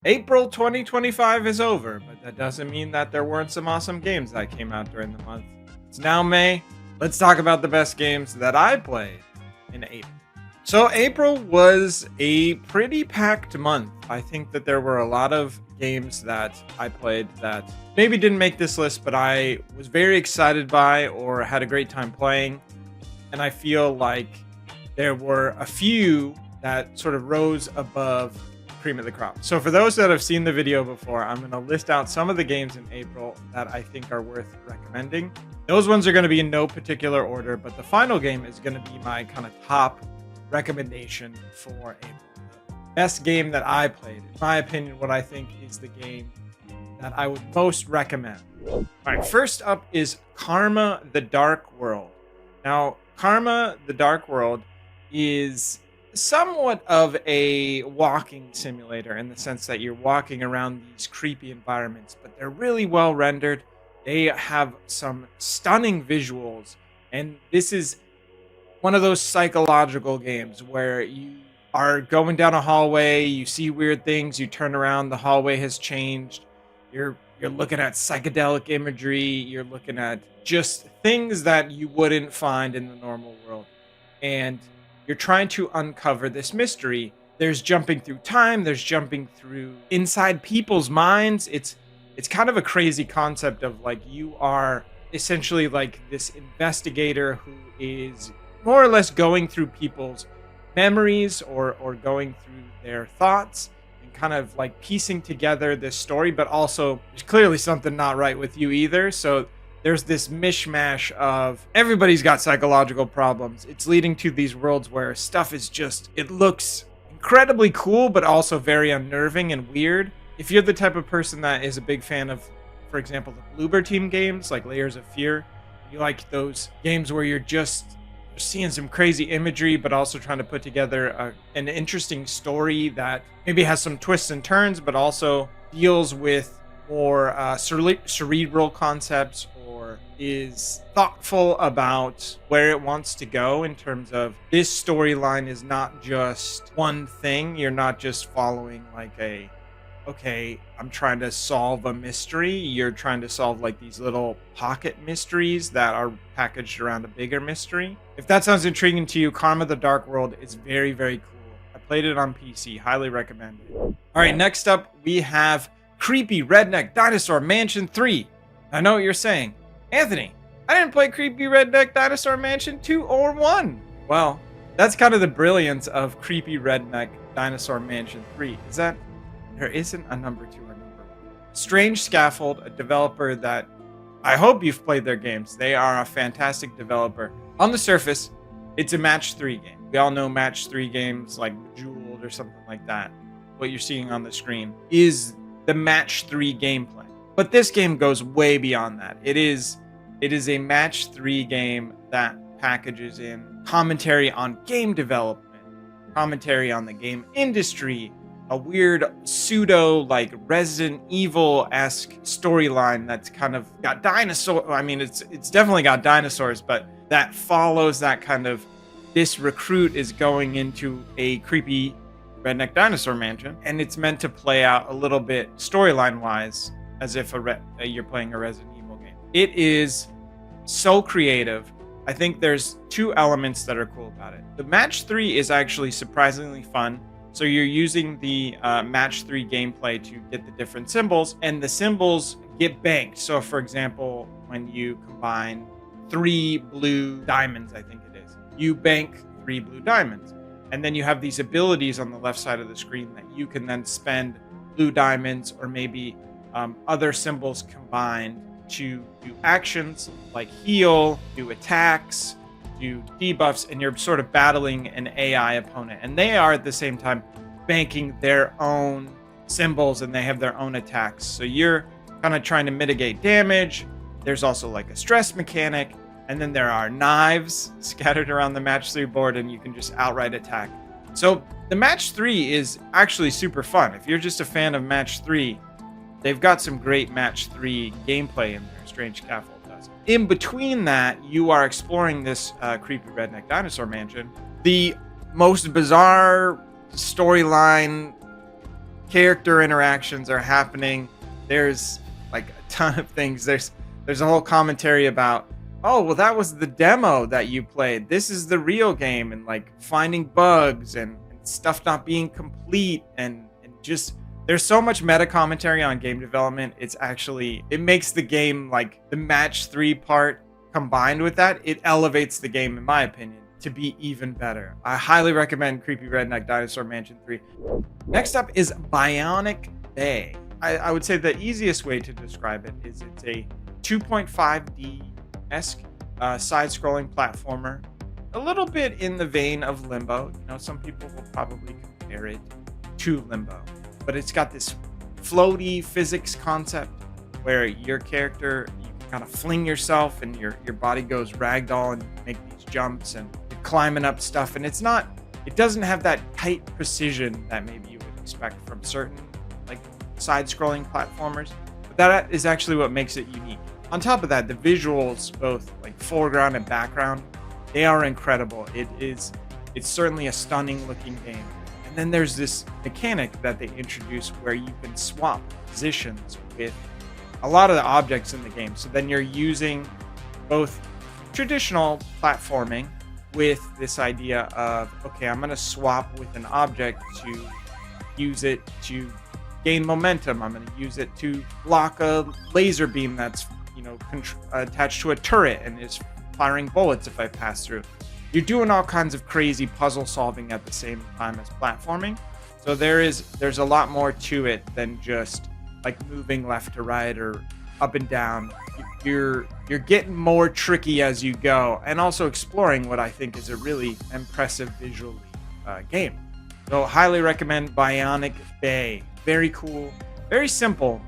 April 2025 is over, but that doesn't mean that there weren't some awesome games that came out during the month. It's now May. Let's talk about the best games that I played in April. So April was a pretty packed month. I think that there were a lot of games that I played that maybe didn't make this list, but I was very excited by or had a great time playing. And I feel like there were a few that sort of rose above cream of the crop. So for those that have seen the video before, I'm going to list out some of the games in April that I think are worth recommending. Those ones are going to be in no particular order, but the final game is going to be my kind of top recommendation for April. Best game that I played, in my opinion, what I think is the game that I would most recommend. All right, first up is Karma: The Dark World. Now, Karma: The Dark World is somewhat of a walking simulator in the sense that you're walking around these creepy environments, but they're really well rendered. They have some stunning visuals, and this is one of those psychological games where you are going down a hallway, you see weird things, you turn around, the hallway has changed. You're looking at psychedelic imagery, you're looking at just things that you wouldn't find in the normal world. And you're trying to uncover this mystery. There's jumping through time, there's jumping through inside people's minds. It's kind of a crazy concept of like you are essentially like this investigator who is more or less going through people's memories or going through their thoughts and kind of like piecing together this story, but also there's clearly something not right with you either. So there's this mishmash of everybody's got psychological problems. It's leading to these worlds where stuff is just, it looks incredibly cool, but also very unnerving and weird. If you're the type of person that is a big fan of, for example, the Bloober Team games, like Layers of Fear, you like those games where you're seeing some crazy imagery, but also trying to put together an interesting story that maybe has some twists and turns, but also deals with more cerebral concepts or is thoughtful about where it wants to go in terms of this storyline is not just one thing. You're not just following like okay, I'm trying to solve a mystery. You're trying to solve like these little pocket mysteries that are packaged around a bigger mystery. If that sounds intriguing to you, Karma: The Dark World is very, very cool. I played it on PC. Highly recommend it. All right, next up, we have Creepy Redneck Dinosaur Mansion 3. I know what you're saying. Anthony, I didn't play Creepy Redneck Dinosaur Mansion 2 or 1. Well, that's kind of the brilliance of Creepy Redneck Dinosaur Mansion 3, is that there isn't a number 2 or number 1. Strange Scaffold, a developer that I hope you've played their games. They are a fantastic developer. On the surface, it's a match 3 game. We all know match 3 games like Bejeweled or something like that. What you're seeing on the screen is the match 3 gameplay. But this game goes way beyond that. It is a match 3 game that packages in commentary on game development, commentary on the game industry, a weird pseudo like Resident Evil-esque storyline that's kind of got dinosaur. I mean, it's definitely got dinosaurs, but that follows that kind of, this recruit is going into a creepy redneck dinosaur mansion, and it's meant to play out a little bit storyline-wise as if you're playing a Resident Evil game. It is so creative. I think there's 2 elements that are cool about it. The match 3 is actually surprisingly fun. So you're using the match 3 gameplay to get the different symbols, and the symbols get banked. So for example, when you combine 3 blue diamonds, I think it is, you bank 3 blue diamonds. And then you have these abilities on the left side of the screen that you can then spend blue diamonds or maybe other symbols combined to do actions like heal, do attacks, do debuffs, and you're sort of battling an AI opponent. And they are at the same time banking their own symbols and they have their own attacks. So you're kind of trying to mitigate damage. There's also like a stress mechanic. And then there are knives scattered around the match 3 board, and you can just outright attack. So the match 3 is actually super fun. If you're just a fan of match 3, they've got some great match 3 gameplay in there. Strange Scaffold does. In between that, you are exploring this creepy redneck dinosaur mansion. The most bizarre storyline character interactions are happening. There's like a ton of things. There's a whole commentary about, oh, well, that was the demo that you played. This is the real game, and like finding bugs and stuff not being complete, and just there's so much meta commentary on game development. It makes the game, like the match 3 part combined with that, it elevates the game, in my opinion, to be even better. I highly recommend Creepy Redneck Dinosaur Mansion 3. Next up is Bionic Bay. I would say the easiest way to describe it is it's a 2.5D-esque side-scrolling platformer, a little bit in the vein of Limbo. You know, some people will probably compare it to Limbo, but it's got this floaty physics concept where your character, you can kind of fling yourself and your body goes ragdoll and you make these jumps and you're climbing up stuff, and it doesn't have that tight precision that maybe you would expect from certain like side-scrolling platformers, but that is actually what makes it unique. On top of that, the visuals, both like foreground and background, they are incredible. It's certainly a stunning looking game. And then there's this mechanic that they introduce where you can swap positions with a lot of the objects in the game. So then you're using both traditional platforming with this idea of, okay, I'm going to swap with an object to use it to gain momentum. I'm going to use it to block a laser beam that's, you know, attached to a turret and is firing bullets if I pass through. You're doing all kinds of crazy puzzle solving at the same time as platforming. So there's a lot more to it than just like moving left to right or up and down. You're getting more tricky as you go, and also exploring what I think is a really impressive visually game. So highly recommend Bionic Bay. Very cool, very simple.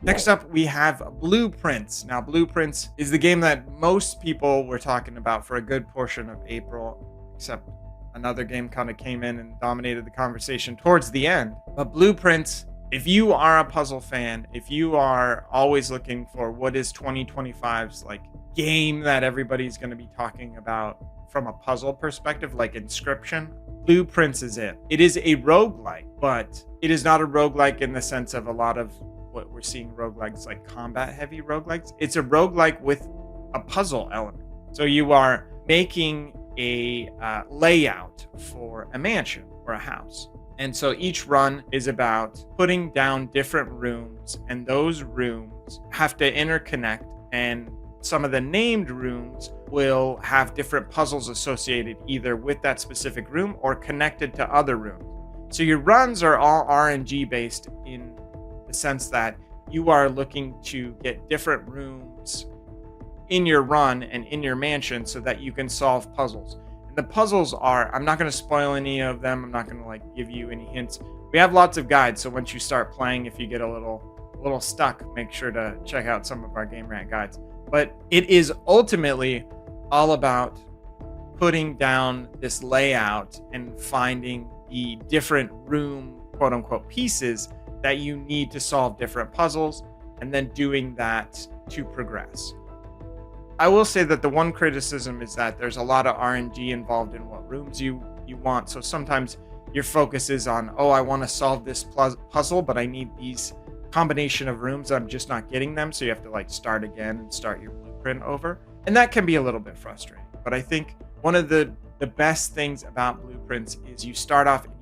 Next up, we have Blueprints. Now, Blueprints is the game that most people were talking about for a good portion of April, except another game kind of came in and dominated the conversation towards the end. But Blueprints, if you are a puzzle fan, if you are always looking for what is 2025's like game that everybody's going to be talking about from a puzzle perspective, like Inscription, Blueprints is it. It is a roguelike, but it is not a roguelike in the sense of a lot of what we're seeing roguelikes, like combat-heavy roguelikes. It's a roguelike with a puzzle element. So you are making a layout for a mansion or a house. And so each run is about putting down different rooms, and those rooms have to interconnect, and some of the named rooms will have different puzzles associated either with that specific room or connected to other rooms. So your runs are all RNG based in the sense that you are looking to get different rooms in your run and in your mansion so that you can solve puzzles. And the puzzles are, I'm not going to spoil any of them. I'm not going to like give you any hints. We have lots of guides, so once you start playing, if you get a little stuck, make sure to check out some of our Game Rant guides. But it is ultimately all about putting down this layout and finding the different room, quote unquote, pieces that you need to solve different puzzles, and then doing that to progress. I will say that the one criticism is that there's a lot of RNG involved in what rooms you want. So sometimes your focus is on, oh, I want to solve this puzzle, but I need these combination of rooms. I'm just not getting them. So you have to like start again and start your blueprint over. And that can be a little bit frustrating. But I think one of the best things about Blueprints is you start off and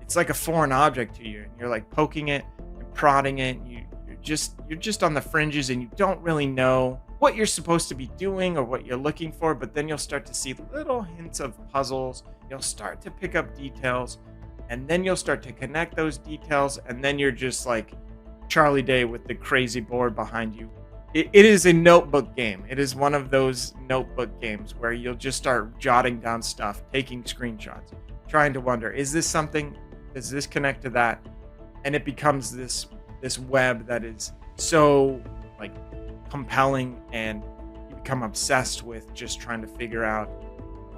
it's like a foreign object to you. And you're like poking it and prodding it. And you're just on the fringes and you don't really know what you're supposed to be doing or what you're looking for. But then you'll start to see little hints of puzzles. You'll start to pick up details, and then you'll start to connect those details. And then you're just like Charlie Day with the crazy board behind you. It is a notebook game. It is one of those notebook games where you'll just start jotting down stuff, taking screenshots, trying to wonder, is this something? Does this connect to that? And it becomes this web that is so like compelling, and you become obsessed with just trying to figure out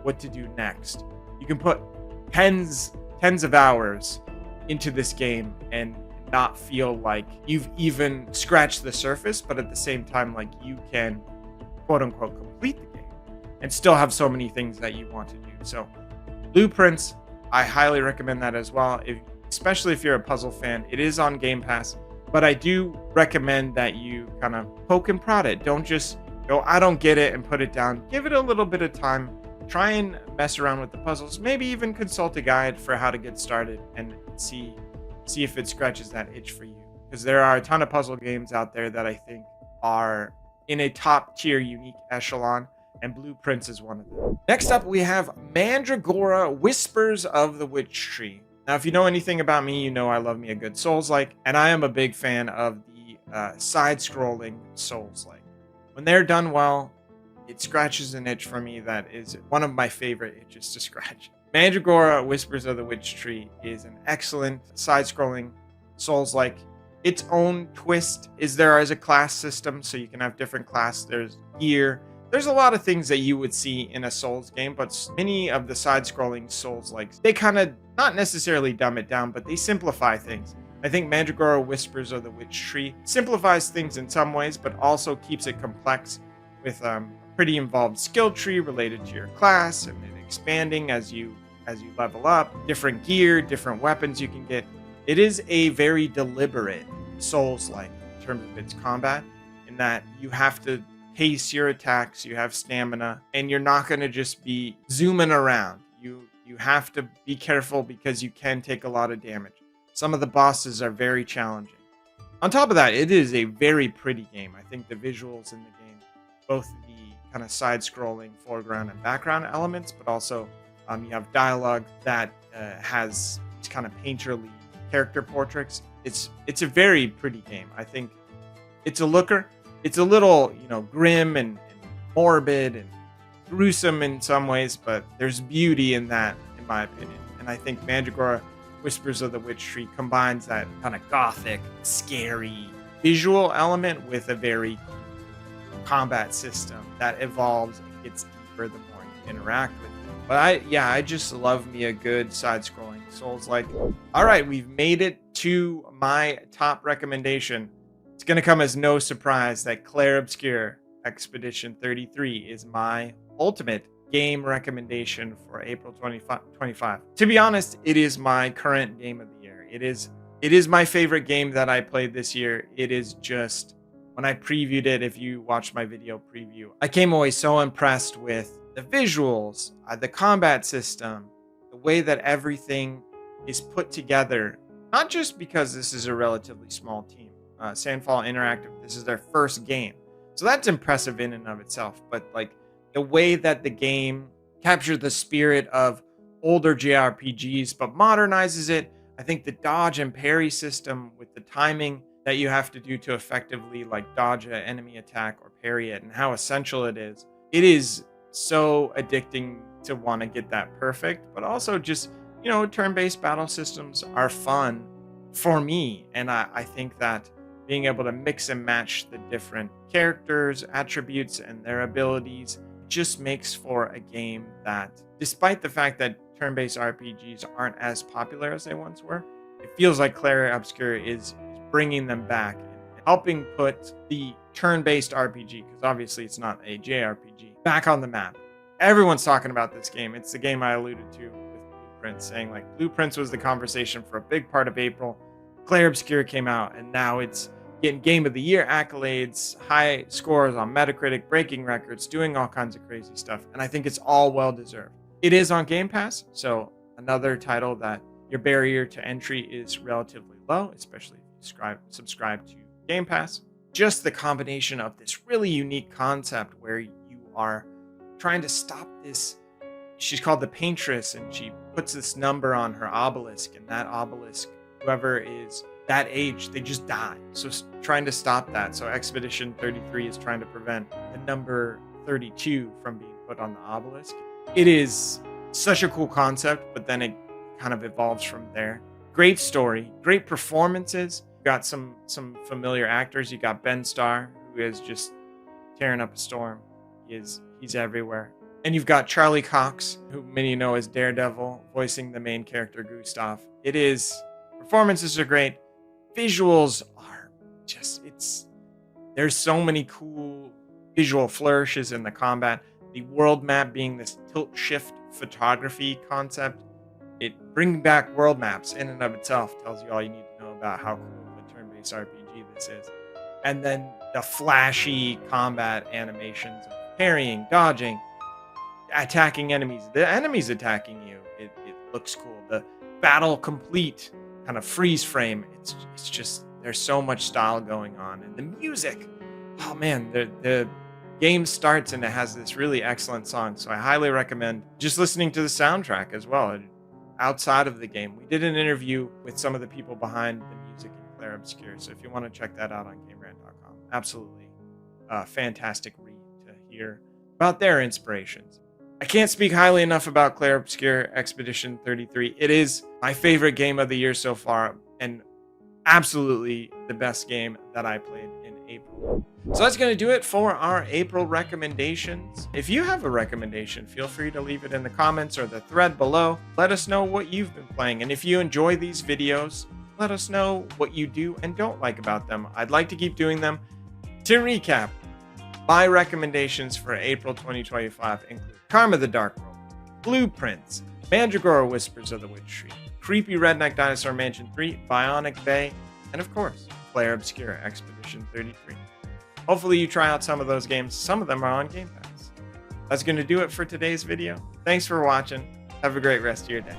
what to do next. You can put tens of hours into this game and not feel like you've even scratched the surface, but at the same time, like you can quote unquote complete the game and still have so many things that you want to do. So Blueprints, I highly recommend that as well. If especially if you're a puzzle fan. It is on Game Pass, but I do recommend that you kind of poke and prod it. Don't just go, I don't get it, and put it down. Give it a little bit of time. Try and mess around with the puzzles. Maybe even consult a guide for how to get started and see if it scratches that itch for you. Because there are a ton of puzzle games out there that I think are in a top tier unique echelon, and Blueprints is one of them. Next up, we have Mandragora, Whispers of the Witch Tree. Now, if you know anything about me, you know I love me a good Souls-like, and I am a big fan of the side-scrolling Souls-like. When they're done well, it scratches an itch for me that is one of my favorite itches to scratch. Mandragora, Whispers of the Witch Tree is an excellent side-scrolling Souls-like. Its own twist is there is a class system, so you can have different classes. There's gear. There's a lot of things that you would see in a Souls game, but many of the side-scrolling Souls-likes, they kind of not necessarily dumb it down, but they simplify things. I think Mandragora, Whispers of the Witch Tree simplifies things in some ways, but also keeps it complex with pretty involved skill tree related to your class and then expanding as you level up, different gear, different weapons you can get. It is a very deliberate Souls-like in terms of its combat, in that you have to pace your attacks, you have stamina, and you're not going to just be zooming around. You have to be careful because you can take a lot of damage. Some of the bosses are very challenging. On top of that, it is a very pretty game. I think the visuals in the game, both the kind of side-scrolling foreground and background elements, but also you have dialogue that has kind of painterly character portraits. It's a very pretty game. I think it's a looker. It's a little, grim and morbid and gruesome in some ways, but there's beauty in that, in my opinion. And I think Mandragora, Whispers of the Witch Tree combines that kind of gothic, scary visual element with a very combat system that evolves and gets deeper the more you interact with it. But I just love me a good side-scrolling Souls-like. All right, we've made it to my top recommendation. It's going to come as no surprise that Clair Obscur Expedition 33 is my ultimate game recommendation for April 2025. To be honest, it is my current game of the year. It is my favorite game that I played this year. It is just, when I previewed it, if you watched my video preview, I came away so impressed with the visuals, the combat system, the way that everything is put together, not just because this is a relatively small team. Sandfall Interactive, this is their first game. So that's impressive in and of itself. But like the way that the game captured the spirit of older JRPGs, but modernizes it. I think the dodge and parry system with the timing that you have to do to effectively like dodge an enemy attack or parry it, and how essential it is so addicting to want to get that perfect. But also just, turn-based battle systems are fun for me. And I think that being able to mix and match the different characters, attributes, and their abilities just makes for a game that, despite the fact that turn-based RPGs aren't as popular as they once were, it feels like Clair Obscur is bringing them back and helping put the turn-based RPG, because obviously it's not a JRPG, back on the map. Everyone's talking about this game. It's the game I alluded to with Blueprints, saying like Blueprints was the conversation for a big part of April. Clair Obscur came out, and now it's getting Game of the Year accolades, high scores on Metacritic, breaking records, doing all kinds of crazy stuff. And I think it's all well-deserved. It is on Game Pass, so another title that your barrier to entry is relatively low, especially if you subscribe to Game Pass. Just the combination of this really unique concept where you are trying to stop this. She's called the Paintress, and she puts this number on her obelisk, and that obelisk, whoever is that age, they just die. So trying to stop that. So Expedition 33 is trying to prevent the number 32 from being put on the obelisk. It is such a cool concept, but then it kind of evolves from there. Great story, great performances. You got some familiar actors. You got Ben Starr, who is just tearing up a storm. He's everywhere. And you've got Charlie Cox, who many know as Daredevil, voicing the main character Gustav. Performances are great. Visuals are just, there's so many cool visual flourishes in the combat. The world map being this tilt shift photography concept, it Bringing back world maps in and of itself tells you all you need to know about how cool of a turn-based RPG this is. And then the flashy combat animations of parrying, dodging, attacking enemies. The enemies attacking you, it looks cool. The battle complete kind of freeze frame. It's just, there's so much style going on. And the music, oh man, the game starts and it has this really excellent song. So I highly recommend just listening to the soundtrack as well. Outside of the game, we did an interview with some of the people behind the music in Clair Obscur. So if you want to check that out on GameRant.com, absolutely fantastic read to hear about their inspirations. I can't speak highly enough about Clair Obscur Expedition 33. It is my favorite game of the year so far, and absolutely the best game that I played in April. So that's going to do it for our April recommendations. If you have a recommendation, feel free to leave it in the comments or the thread below. Let us know what you've been playing. And if you enjoy these videos, let us know what you do and don't like about them. I'd like to keep doing them. To recap, my recommendations for April 2025 include Karma the Dark World, Blueprints, Mandragora Whispers of the Witch Tree, Creepy Redneck Dinosaur Mansion 3, Bionic Bay, and of course, Clair Obscur Expedition 33. Hopefully you try out some of those games. Some of them are on Game Pass. That's going to do it for today's video. Thanks for watching. Have a great rest of your day.